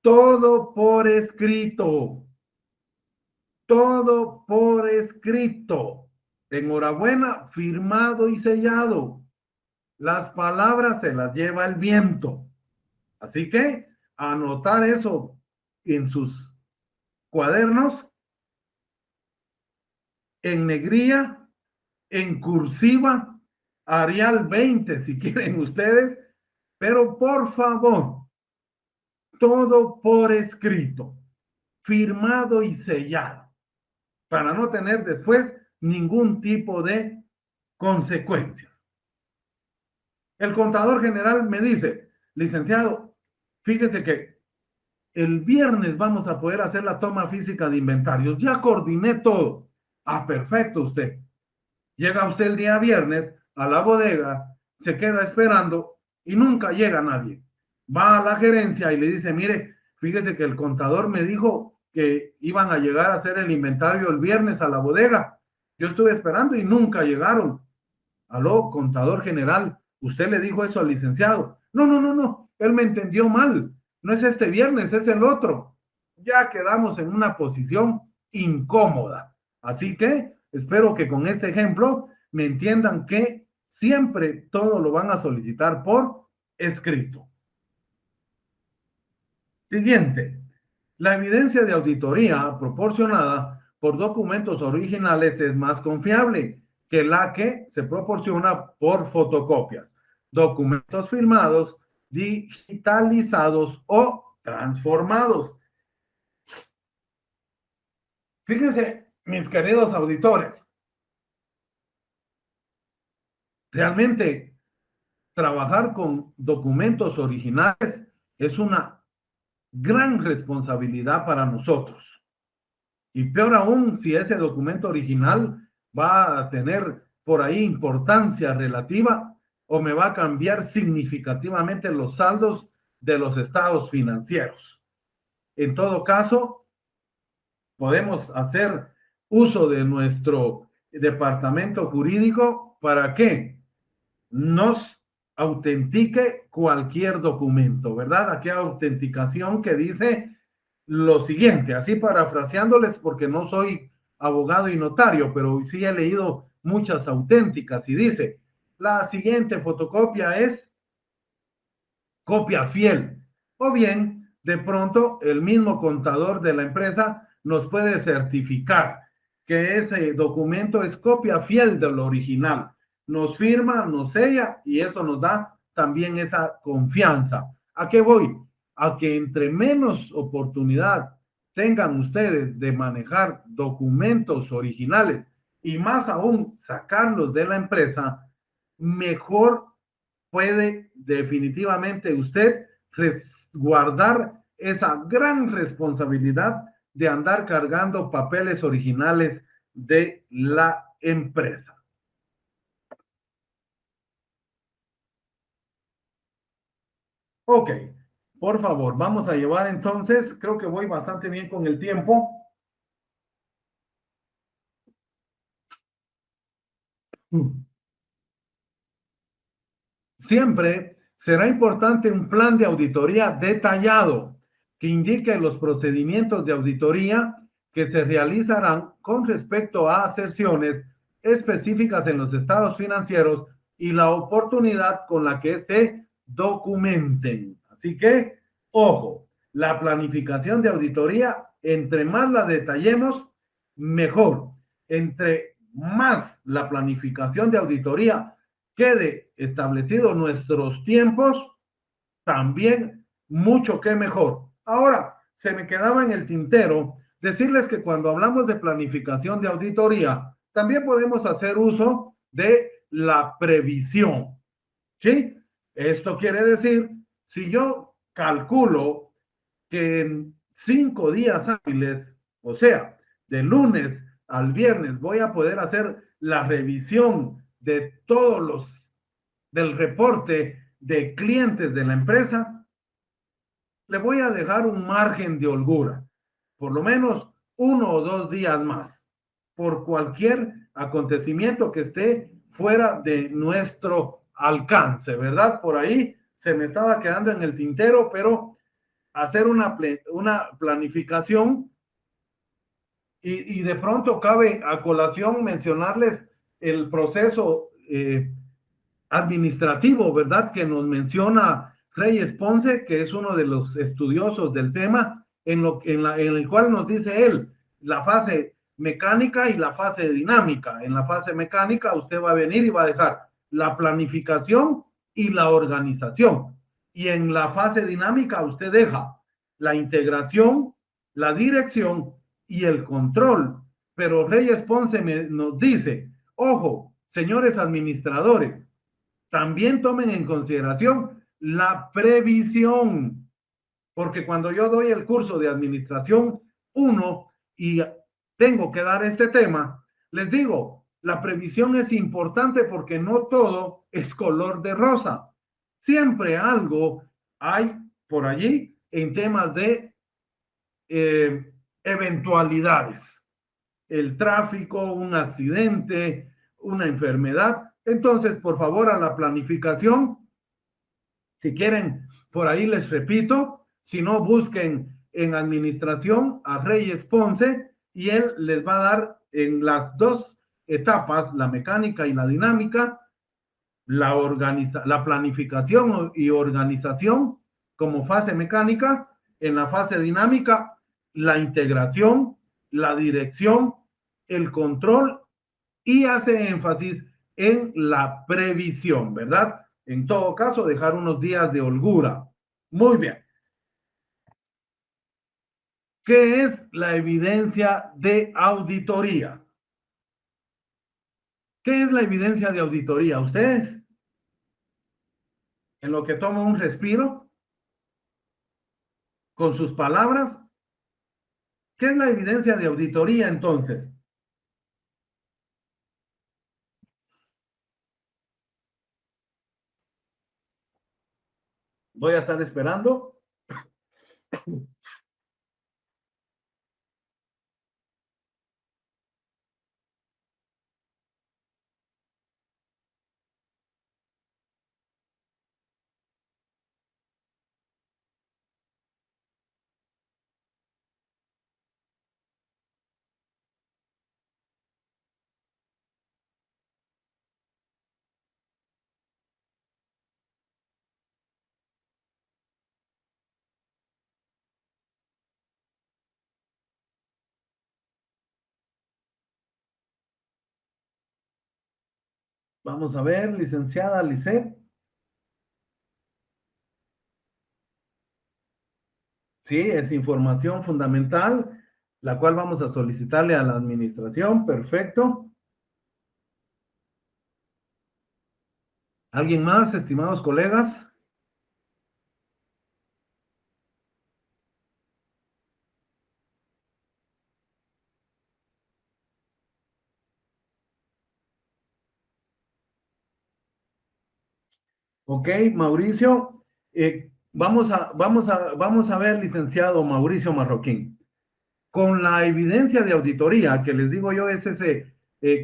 todo por escrito, todo por escrito. Enhorabuena, firmado y sellado. Las palabras se las lleva el viento. Así que anotar eso en sus cuadernos, en negrilla, en cursiva, Arial 20 si quieren ustedes, pero por favor, todo por escrito, firmado y sellado, para no tener después ningún tipo de consecuencias. El contador general me dice, licenciado, fíjese que el viernes vamos a poder hacer la toma física de inventarios. Ya coordiné todo. Ah, perfecto usted. Llega usted el día viernes a la bodega, se queda esperando y nunca llega nadie. Va a la gerencia y le dice, mire, fíjese que el contador me dijo que iban a llegar a hacer el inventario el viernes a la bodega. Yo estuve esperando y nunca llegaron. Aló, contador general, ¿usted le dijo eso al licenciado? No, no, no, no, él me entendió mal. No es este viernes, es el otro. Ya quedamos en una posición incómoda. Así que espero que con este ejemplo me entiendan que siempre todo lo van a solicitar por escrito. Siguiente. La evidencia de auditoría proporcionada por documentos originales es más confiable que la que se proporciona por fotocopias, documentos firmados, digitalizados o transformados. Fíjense, mis queridos auditores, realmente trabajar con documentos originales es una gran responsabilidad para nosotros. Y peor aún si ese documento original va a tener por ahí importancia relativa o me va a cambiar significativamente los saldos de los estados financieros. En todo caso, podemos hacer uso de nuestro departamento jurídico para que nos autentique cualquier documento, ¿verdad? Aquí hay autenticación que dice lo siguiente, así parafraseándoles porque no soy abogado y notario, pero sí he leído muchas auténticas y dice, la siguiente fotocopia es copia fiel. O bien, de pronto, el mismo contador de la empresa nos puede certificar que ese documento es copia fiel del original. Nos firma, nos sella y eso nos da también esa confianza. ¿A qué voy? A que entre menos oportunidad tengan ustedes de manejar documentos originales y más aún sacarlos de la empresa, mejor puede definitivamente usted resguardar esa gran responsabilidad de andar cargando papeles originales de la empresa. Ok, por favor, vamos a llevar entonces, creo que voy bastante bien con el tiempo. Siempre será importante un plan de auditoría detallado que indique los procedimientos de auditoría que se realizarán con respecto a aserciones específicas en los estados financieros y la oportunidad con la que se documenten. Así que, ojo, la planificación de auditoría, entre más la detallemos, mejor. Entre más la planificación de auditoría quede establecido nuestros tiempos, también mucho que mejor. Ahora, se me quedaba en el tintero decirles que cuando hablamos de planificación de auditoría, también podemos hacer uso de la previsión. ¿Sí? Esto quiere decir, si yo calculo que en 5 días hábiles, o sea, de lunes al viernes, voy a poder hacer la revisión de todos los del reporte de clientes de la empresa, le voy a dejar un margen de holgura, por lo menos 1 o 2 días más, por cualquier acontecimiento que esté fuera de nuestro alcance, ¿verdad? Por ahí se me estaba quedando en el tintero, pero hacer una planificación y de pronto cabe a colación mencionarles el proceso administrativo, ¿verdad? Que nos menciona Reyes Ponce, que es uno de los estudiosos del tema, en el cual nos dice él la fase mecánica y la fase dinámica. En la fase mecánica usted va a venir y va a dejar la planificación y la organización. Y en la fase dinámica usted deja la integración, la dirección y el control. Pero Reyes Ponce nos dice, ojo, señores administradores, también tomen en consideración la previsión, porque cuando yo doy el curso de administración 1 y tengo que dar este tema, les digo, la previsión es importante porque no todo es color de rosa. Siempre algo hay por allí en temas de eventualidades. El tráfico, un accidente, una enfermedad. Entonces, por favor, a la planificación, si quieren, por ahí les repito, si no, busquen en administración a Reyes Ponce y él les va a dar en las dos etapas, la mecánica y la dinámica, la planificación y organización como fase mecánica, en la fase dinámica, la integración, la dirección, el control y hace énfasis en la previsión, ¿verdad? En todo caso, dejar unos días de holgura. Muy bien. ¿Qué es la evidencia de auditoría? ¿Qué es la evidencia de auditoría? Ustedes, en lo que tomo un respiro, con sus palabras, ¿qué es la evidencia de auditoría entonces? Voy a estar esperando. Vamos a ver, licenciada Lisset. Sí, es información fundamental, la cual vamos a solicitarle a la administración. Perfecto. ¿Alguien más, estimados colegas? Ok, Mauricio. Vamos a ver, licenciado Mauricio Marroquín. Con la evidencia de auditoría, que les digo yo, es ese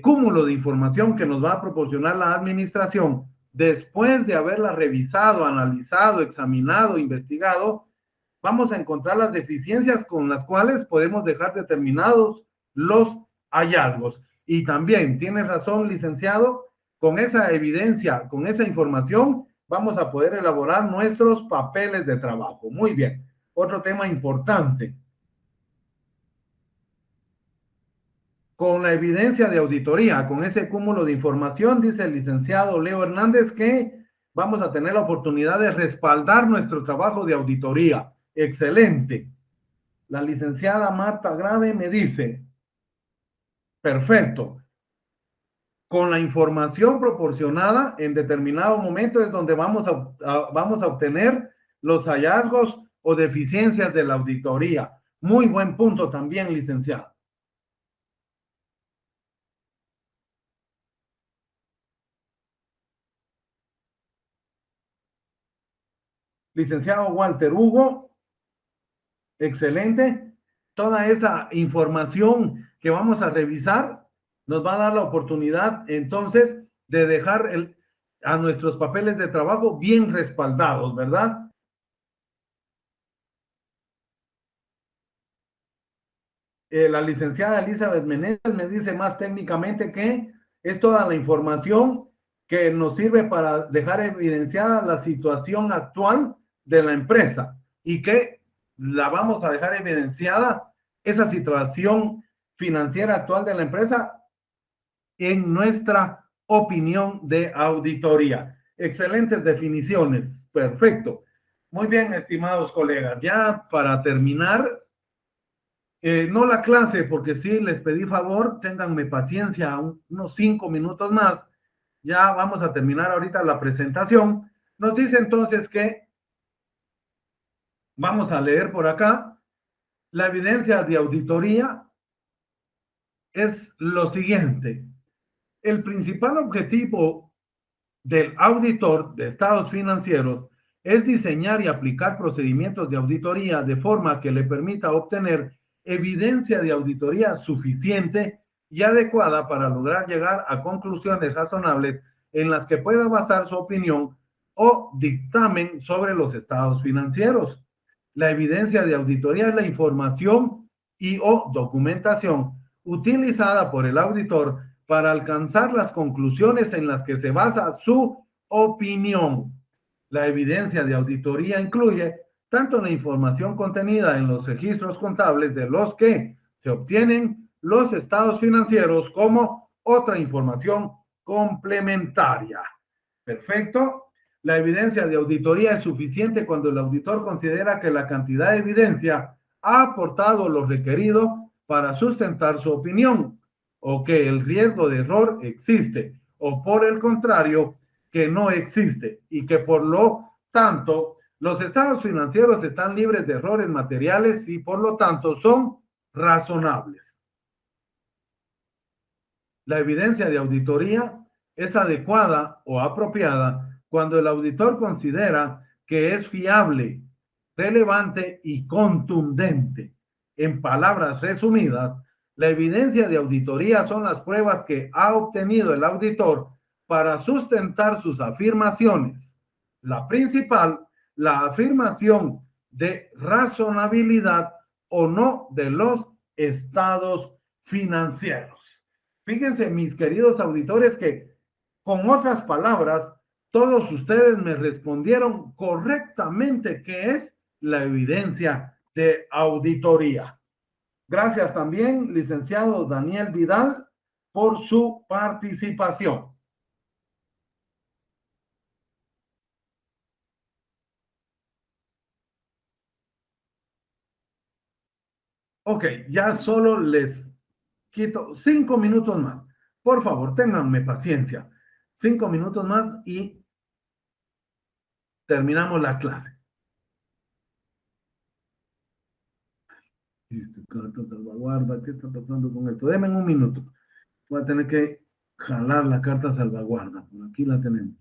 cúmulo de información que nos va a proporcionar la administración después de haberla revisado, analizado, examinado, investigado, vamos a encontrar las deficiencias con las cuales podemos dejar determinados los hallazgos. Y también, tiene razón, licenciado, con esa evidencia, con esa información, vamos a poder elaborar nuestros papeles de trabajo. Muy bien. Otro tema importante. Con la evidencia de auditoría, con ese cúmulo de información, dice el licenciado Leo Hernández que vamos a tener la oportunidad de respaldar nuestro trabajo de auditoría. Excelente. La licenciada Marta Grave me dice, perfecto, con la información proporcionada en determinado momento es donde vamos a obtener los hallazgos o deficiencias de la auditoría. Muy buen punto también, licenciado. Licenciado Walter Hugo, excelente. Toda esa información que vamos a revisar nos va a dar la oportunidad entonces de dejar a nuestros papeles de trabajo bien respaldados, ¿verdad? La licenciada Elizabeth Menéndez me dice más técnicamente que es toda la información que nos sirve para dejar evidenciada la situación actual de la empresa y que la vamos a dejar evidenciada esa situación financiera actual de la empresa en nuestra opinión de auditoría. Excelentes definiciones. Perfecto. Muy bien, estimados colegas. Ya para terminar, no la clase, porque sí les pedí favor, ténganme paciencia, unos 5 minutos más. Ya vamos a terminar ahorita la presentación. Nos dice entonces que vamos a leer por acá. La evidencia de auditoría es lo siguiente. El principal objetivo del auditor de estados financieros es diseñar y aplicar procedimientos de auditoría de forma que le permita obtener evidencia de auditoría suficiente y adecuada para lograr llegar a conclusiones razonables en las que pueda basar su opinión o dictamen sobre los estados financieros. La evidencia de auditoría es la información y o documentación utilizada por el auditor para alcanzar las conclusiones en las que se basa su opinión. La evidencia de auditoría incluye tanto la información contenida en los registros contables de los que se obtienen los estados financieros como otra información complementaria. Perfecto. La evidencia de auditoría es suficiente cuando el auditor considera que la cantidad de evidencia ha aportado lo requerido para sustentar su opinión o que el riesgo de error existe o por el contrario que no existe y que por lo tanto los estados financieros están libres de errores materiales y por lo tanto son razonables. La evidencia de auditoría es adecuada o apropiada cuando el auditor considera que es fiable, relevante y contundente. En palabras resumidas, la evidencia de auditoría son las pruebas que ha obtenido el auditor para sustentar sus afirmaciones. La principal, la afirmación de razonabilidad o no de los estados financieros. Fíjense, mis queridos auditores, que con otras palabras, todos ustedes me respondieron correctamente qué es la evidencia de auditoría. Gracias también, licenciado Daniel Vidal, por su participación. Ok, ya solo les quito 5 minutos más. Por favor, ténganme paciencia. 5 minutos más y terminamos la clase. Carta salvaguarda, ¿qué está pasando con esto? Denme un minuto. Voy a tener que jalar la carta salvaguarda. Por aquí la tenemos.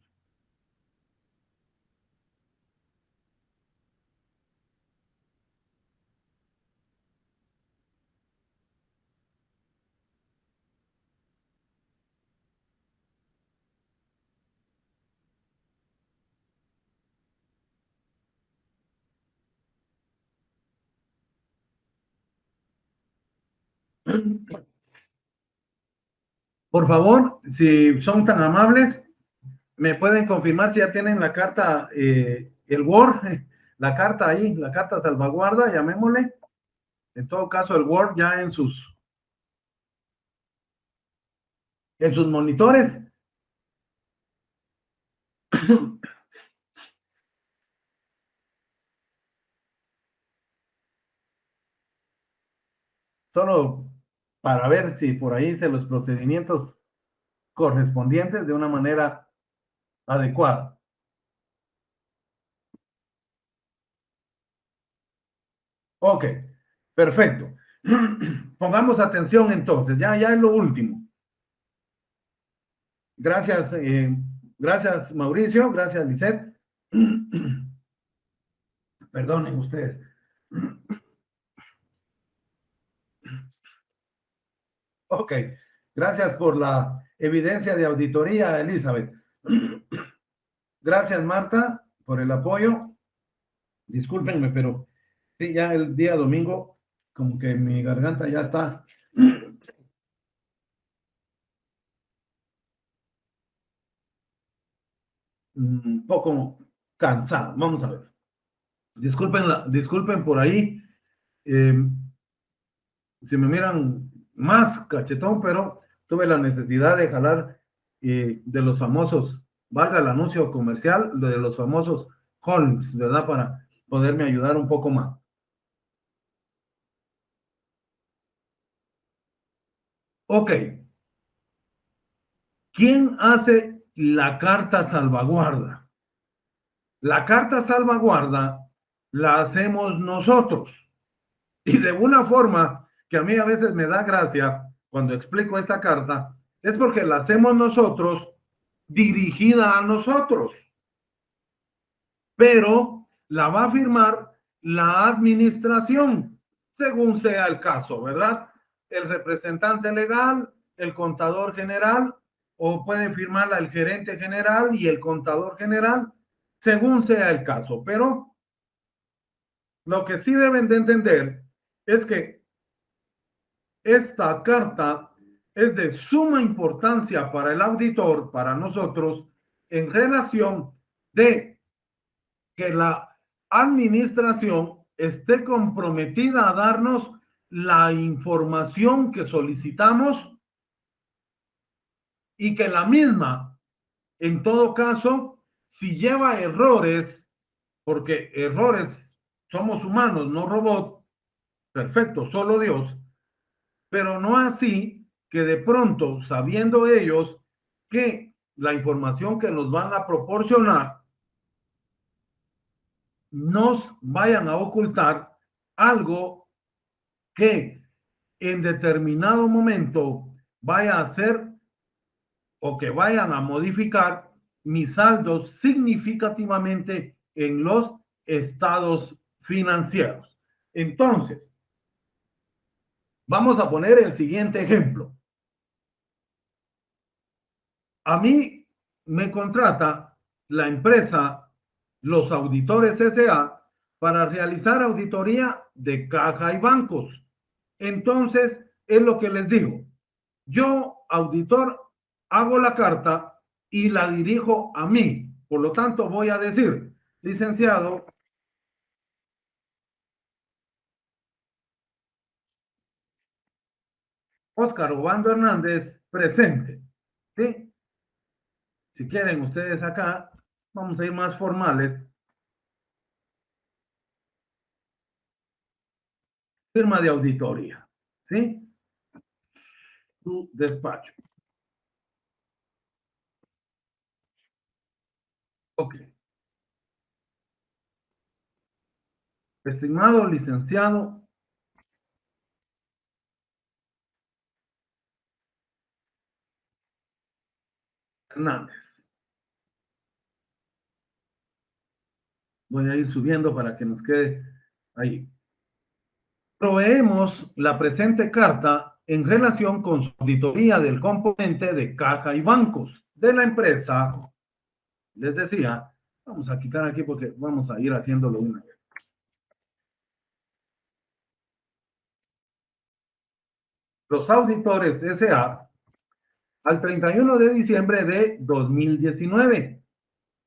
Por favor, si son tan amables, me pueden confirmar si ya tienen la carta, el Word, la carta ahí, la carta salvaguarda, llamémosle. En todo caso, el Word ya en sus monitores. Solo para ver si por ahí se los procedimientos correspondientes de una manera adecuada. Ok, perfecto. Pongamos atención entonces, ya es lo último. Gracias, gracias Mauricio, gracias Lisette. Perdonen ustedes. Ok, gracias por la evidencia de auditoría, Elizabeth. Gracias, Marta, por el apoyo. Discúlpenme, pero sí, ya el día domingo, como que mi garganta ya está un poco cansado. Vamos a ver. Disculpen por ahí. Eh, si me miran más cachetón, pero tuve la necesidad de jalar de los famosos, valga el anuncio comercial, de los famosos Holmes, ¿verdad? Para poderme ayudar un poco más. Ok, ¿quién hace la carta salvaguarda? La carta salvaguarda la hacemos nosotros. Y de una forma que a mí a veces me da gracia cuando explico esta carta, es porque la hacemos nosotros dirigida a nosotros, pero la va a firmar la administración, según sea el caso, ¿verdad? El representante legal, el contador general, o pueden firmarla el gerente general y el contador general, según sea el caso. Pero lo que sí deben de entender es que esta carta es de suma importancia para el auditor, para nosotros, en relación de que la administración esté comprometida a darnos la información que solicitamos y que la misma, en todo caso, si lleva errores, porque errores somos humanos, no robots, perfecto, solo Dios, pero no así que de pronto, sabiendo ellos que la información que nos van a proporcionar nos vayan a ocultar algo que en determinado momento vaya a hacer o que vayan a modificar mis saldos significativamente en los estados financieros. Entonces, vamos a poner el siguiente ejemplo. A mí me contrata la empresa Los Auditores S.A. para realizar auditoría de caja y bancos. Entonces, es lo que les digo. Yo, auditor, hago la carta y la dirijo a mí. Por lo tanto, voy a decir, licenciado Óscar Obando Hernández, presente. ¿Sí? Si quieren ustedes acá, vamos a ir más formales. Firma de auditoría. ¿Sí? Tu despacho. Ok. Estimado licenciado Hernández. Voy a ir subiendo para que nos quede ahí. Proveemos la presente carta en relación con su auditoría del componente de caja y bancos de la empresa. Les decía, vamos a quitar aquí porque vamos a ir haciéndolo una vez. Los Auditores S.A. al 31 de diciembre de 2019,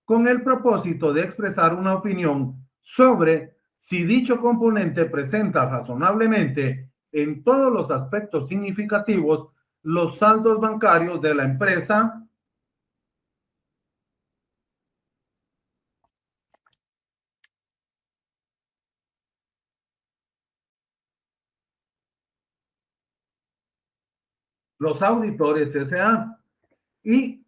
con el propósito de expresar una opinión sobre si dicho componente presenta razonablemente en todos los aspectos significativos los saldos bancarios de la empresa. Los Auditores S.A. y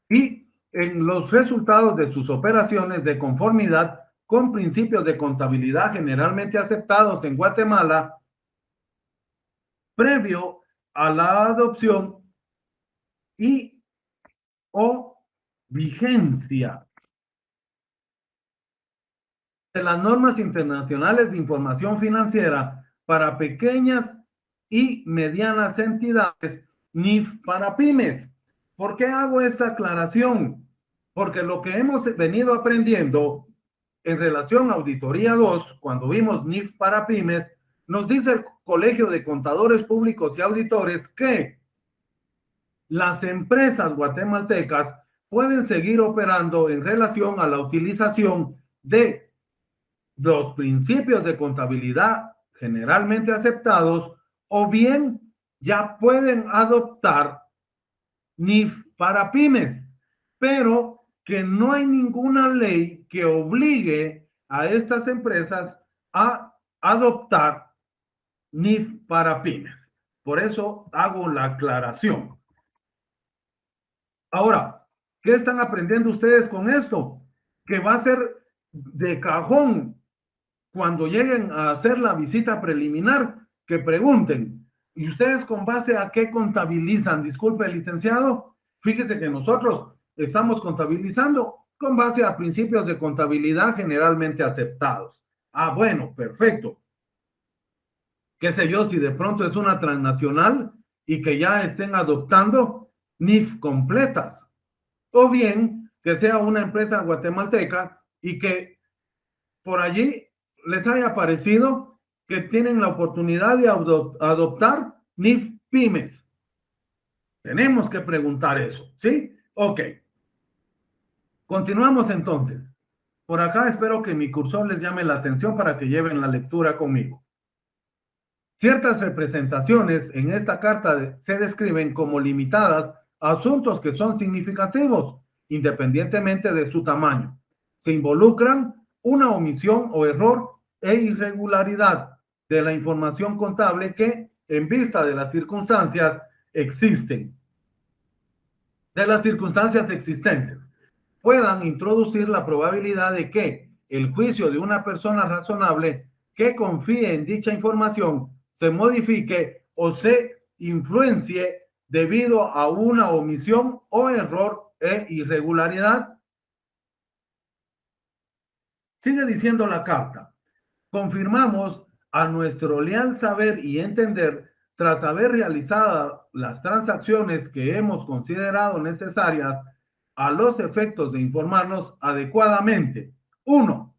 y en los resultados de sus operaciones de conformidad con principios de contabilidad generalmente aceptados en Guatemala, previo a la adopción y o vigencia de las normas internacionales de información financiera para pequeñas y medianas entidades, NIF para pymes. ¿Por qué hago esta aclaración? Porque lo que hemos venido aprendiendo en relación a Auditoría 2, cuando vimos NIF para pymes, nos dice el Colegio de Contadores Públicos y Auditores que las empresas guatemaltecas pueden seguir operando en relación a la utilización de los principios de contabilidad generalmente aceptados, o bien ya pueden adoptar NIF para pymes, pero que no hay ninguna ley que obligue a estas empresas a adoptar NIF para pymes. Por eso hago la aclaración. Ahora, ¿qué están aprendiendo ustedes con esto? Que va a ser de cajón cuando lleguen a hacer la visita preliminar, que pregunten, ¿y ustedes con base a qué contabilizan? Disculpe, licenciado, fíjese que nosotros estamos contabilizando con base a principios de contabilidad generalmente aceptados. Ah, bueno, perfecto. Qué sé yo, si de pronto es una transnacional y que ya estén adoptando NIF completas, o bien que sea una empresa guatemalteca y que por allí les haya parecido que tienen la oportunidad de adoptar NIF pymes. Tenemos que preguntar eso, ¿sí? Ok. Continuamos entonces. Por acá espero que mi cursor les llame la atención para que lleven la lectura conmigo. Ciertas representaciones en esta carta se describen como limitadas a asuntos que son significativos, independientemente de su tamaño. Se involucran una omisión o error e irregularidad de la información contable que, en vista de las circunstancias, existen, de las circunstancias existentes, puedan introducir la probabilidad de que el juicio de una persona razonable que confíe en dicha información se modifique o se influencie debido a una omisión o error e irregularidad. Sigue diciendo la carta. Confirmamos a nuestro leal saber y entender, tras haber realizado las transacciones que hemos considerado necesarias a los efectos de informarnos adecuadamente. 1.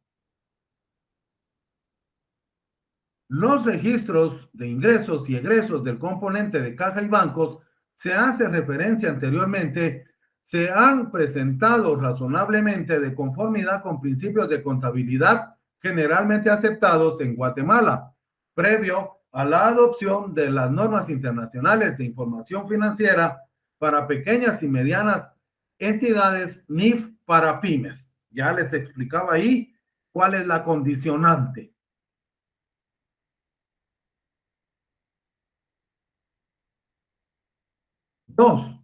Los registros de ingresos y egresos del componente de caja y bancos, se hace referencia anteriormente, se han presentado razonablemente de conformidad con principios de contabilidad generalmente aceptados en Guatemala, previo a la adopción de las normas internacionales de información financiera para pequeñas y medianas entidades NIF para pymes. Ya les explicaba ahí cuál es la condicionante. 2.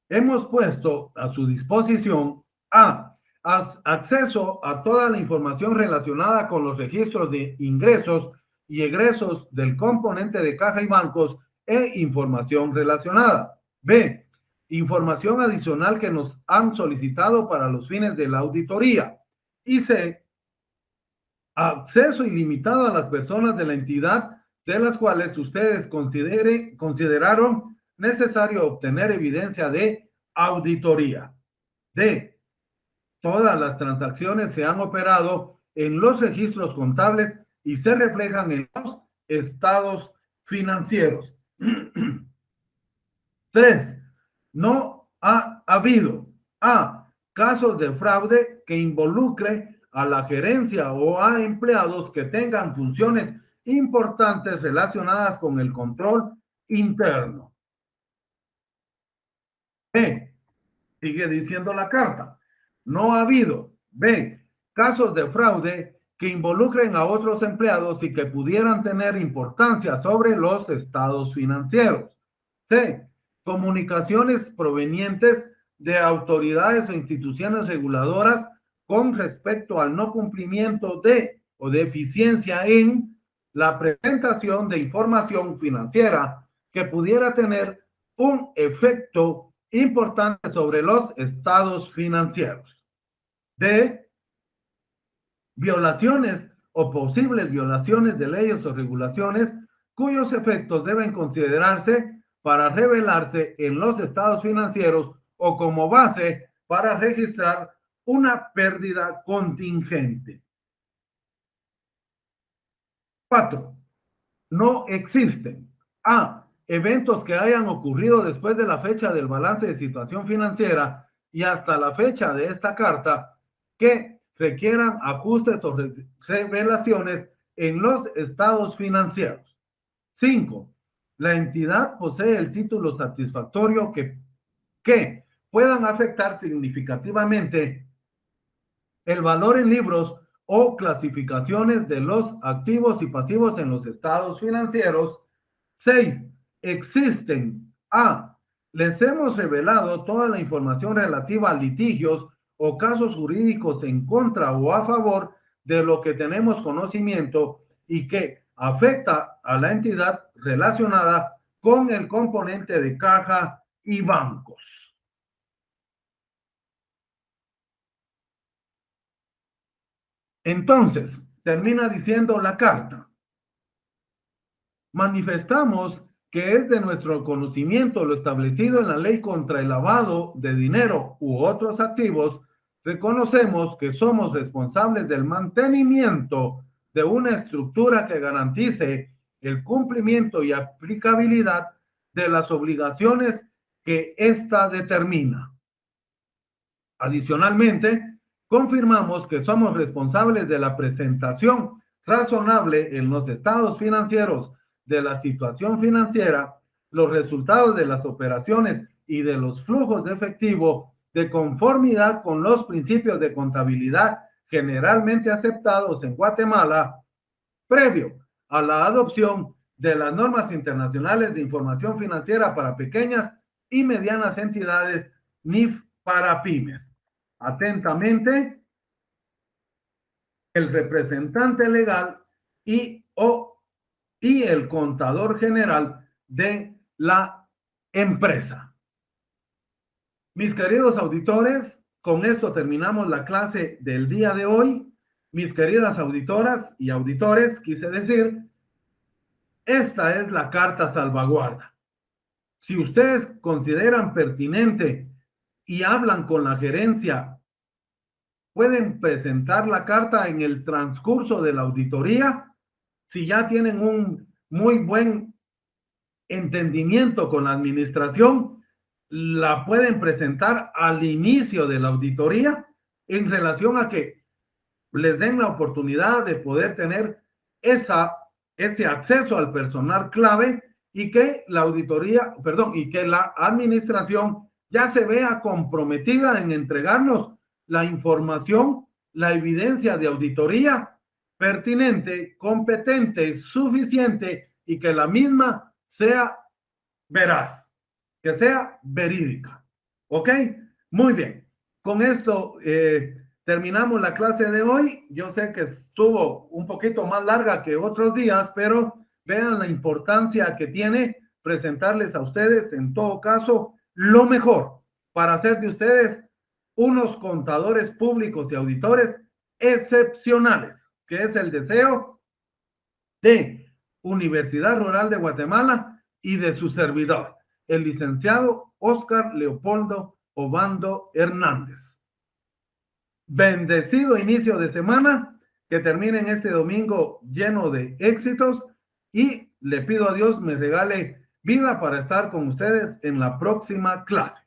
Hemos puesto a su disposición acceso a toda la información relacionada con los registros de ingresos y egresos del componente de caja y bancos e información relacionada. B. Información adicional que nos han solicitado para los fines de la auditoría. Y C. Acceso ilimitado a las personas de la entidad de las cuales ustedes consideraron necesario obtener evidencia de auditoría. D. Todas las transacciones se han operado en los registros contables y se reflejan en los estados financieros. 3. No ha habido casos de fraude que involucre a la gerencia o a empleados que tengan funciones importantes relacionadas con el control interno. B. Sigue diciendo la carta. No ha habido, B, casos de fraude que involucren a otros empleados y que pudieran tener importancia sobre los estados financieros. C. Comunicaciones provenientes de autoridades o instituciones reguladoras con respecto al no cumplimiento de o deficiencia en la presentación de información financiera que pudiera tener un efecto importante sobre los estados financieros. D. Violaciones o posibles violaciones de leyes o regulaciones cuyos efectos deben considerarse para revelarse en los estados financieros o como base para registrar una pérdida contingente. 4. No existen eventos que hayan ocurrido después de la fecha del balance de situación financiera y hasta la fecha de esta carta que requieran ajustes o revelaciones en los estados financieros. 5. La entidad posee el título satisfactorio que puedan afectar significativamente el valor en libros o clasificaciones de los activos y pasivos en los estados financieros. 6. Existen les hemos revelado toda la información relativa a litigios o casos jurídicos en contra o a favor de lo que tenemos conocimiento y que afecta a la entidad relacionada con el componente de caja y bancos. Entonces, termina diciendo la carta. Manifestamos que es de nuestro conocimiento lo establecido en la ley contra el lavado de dinero u otros activos. Reconocemos que somos responsables del mantenimiento de una estructura que garantice el cumplimiento y aplicabilidad de las obligaciones que ésta determina. Adicionalmente, confirmamos que somos responsables de la presentación razonable en los estados financieros de la situación financiera, los resultados de las operaciones y de los flujos de efectivo de conformidad con los principios de contabilidad generalmente aceptados en Guatemala, previo a la adopción de las normas internacionales de información financiera para pequeñas y medianas entidades NIF para pymes. Atentamente, el representante legal y el contador general de la empresa. Mis queridos auditores, con esto terminamos la clase del día de hoy. Mis queridas auditoras y auditores, quise decir, esta es la carta salvaguarda. Si ustedes consideran pertinente y hablan con la gerencia, pueden presentar la carta en el transcurso de la auditoría. Si ya tienen un muy buen entendimiento con la administración, la pueden presentar al inicio de la auditoría en relación a que les den la oportunidad de poder tener ese acceso al personal clave y que la auditoría, perdón, y que la administración ya se vea comprometida en entregarnos la información, la evidencia de auditoría pertinente, competente, suficiente y que la misma sea veraz, que sea verídica. ¿Ok? Muy bien. Con esto terminamos la clase de hoy. Yo sé que estuvo un poquito más larga que otros días, pero vean la importancia que tiene presentarles a ustedes, en todo caso, lo mejor para hacer de ustedes unos contadores públicos y auditores excepcionales, que es el deseo de Universidad Rural de Guatemala y de su servidor, el licenciado Óscar Leopoldo Obando Hernández. Bendecido inicio de semana, que terminen este domingo lleno de éxitos y le pido a Dios me regale vida para estar con ustedes en la próxima clase.